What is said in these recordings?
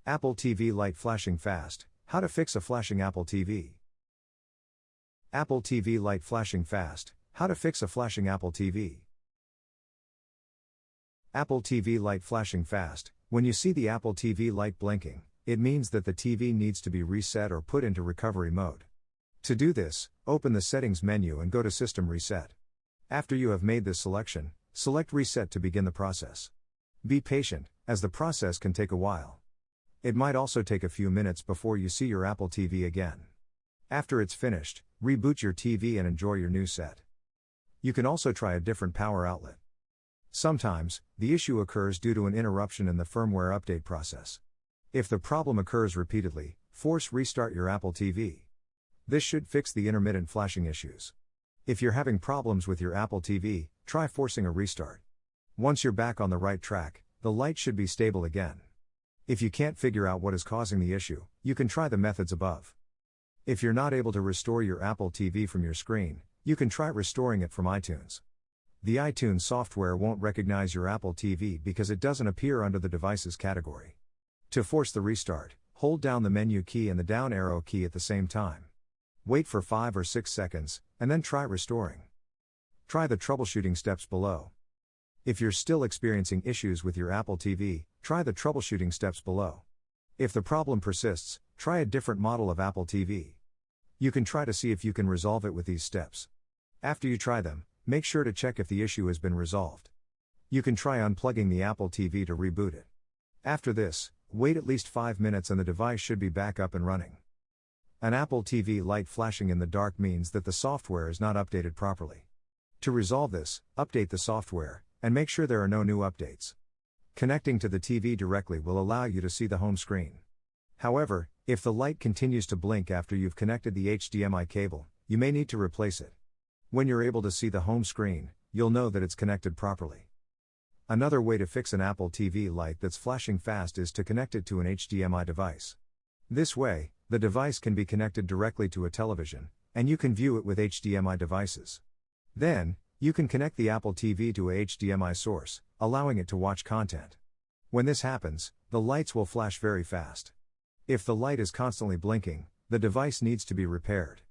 Apple TV light flashing fast. How to fix a flashing Apple TV. Apple TV light flashing fast. How to fix a flashing Apple TV. Apple TV light flashing fast. When you see the Apple TV light blinking, it means that the TV needs to be reset or put into recovery mode. To do this, open the Settings menu and go to System Reset. After you have made this selection, select Reset to begin the process. Be patient, as the process can take a while. It might also take a few minutes before you see your Apple TV again. After it's finished, reboot your TV and enjoy your new set. You can also try a different power outlet. Sometimes, the issue occurs due to an interruption in the firmware update process. If the problem occurs repeatedly, force restart your Apple TV. This should fix the intermittent flashing issues. If you're having problems with your Apple TV, try forcing a restart. Once you're back on the right track, the light should be stable again. If you can't figure out what is causing the issue, you can try the methods above. If you're not able to restore your Apple TV from your screen, you can try restoring it from iTunes. The iTunes software won't recognize your Apple TV because it doesn't appear under the devices category. To force the restart, hold down the menu key and the down arrow key at the same time. Wait for 5 or 6 seconds, and then try restoring. Try the troubleshooting steps below. If you're still experiencing issues with your Apple TV, try the troubleshooting steps below. If the problem persists, try a different model of Apple TV. You can try to see if you can resolve it with these steps. After you try them, make sure to check if the issue has been resolved. You can try unplugging the Apple TV to reboot it. After this, wait at least 5 minutes and the device should be back up and running. An Apple TV light flashing in the dark means that the software is not updated properly. To resolve this, update the software, and make sure there are no new updates. Connecting to the TV directly will allow you to see the home screen. However, if the light continues to blink after you've connected the HDMI cable, you may need to replace it. When you're able to see the home screen, you'll know that it's connected properly. Another way to fix an Apple TV light that's flashing fast is to connect it to an HDMI device. This way, the device can be connected directly to a television, and you can view it with HDMI devices. Then, you can connect the Apple TV to a HDMI source, allowing it to watch content. When this happens, the lights will flash very fast. If the light is constantly blinking, the device needs to be repaired.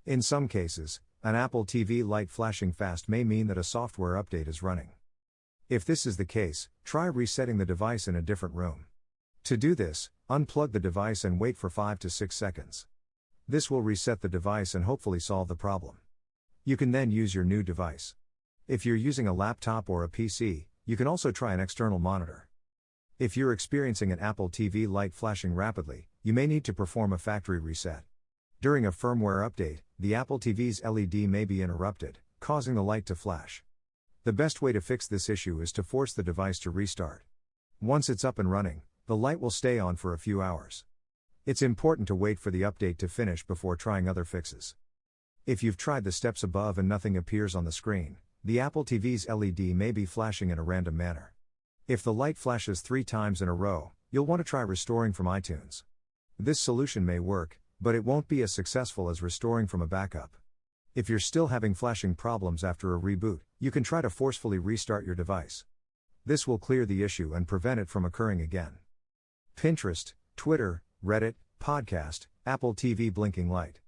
In some cases, an Apple TV light flashing fast may mean that a software update is running. If this is the case, try resetting the device in a different room. To do this, unplug the device and wait for 5 to 6 seconds. This will reset the device and hopefully solve the problem. You can then use your new device. If you're using a laptop or a PC, you can also try an external monitor. If you're experiencing an Apple TV light flashing rapidly, you may need to perform a factory reset. During a firmware update, the Apple TV's LED may be interrupted, causing the light to flash. The best way to fix this issue is to force the device to restart. Once it's up and running, the light will stay on for a few hours. It's important to wait for the update to finish before trying other fixes. If you've tried the steps above and nothing appears on the screen, the Apple TV's LED may be flashing in a random manner. If the light flashes 3 times in a row, you'll want to try restoring from iTunes. This solution may work, but it won't be as successful as restoring from a backup. If you're still having flashing problems after a reboot, you can try to forcefully restart your device. This will clear the issue and prevent it from occurring again. Pinterest, Twitter, Reddit, podcast, Apple TV blinking light.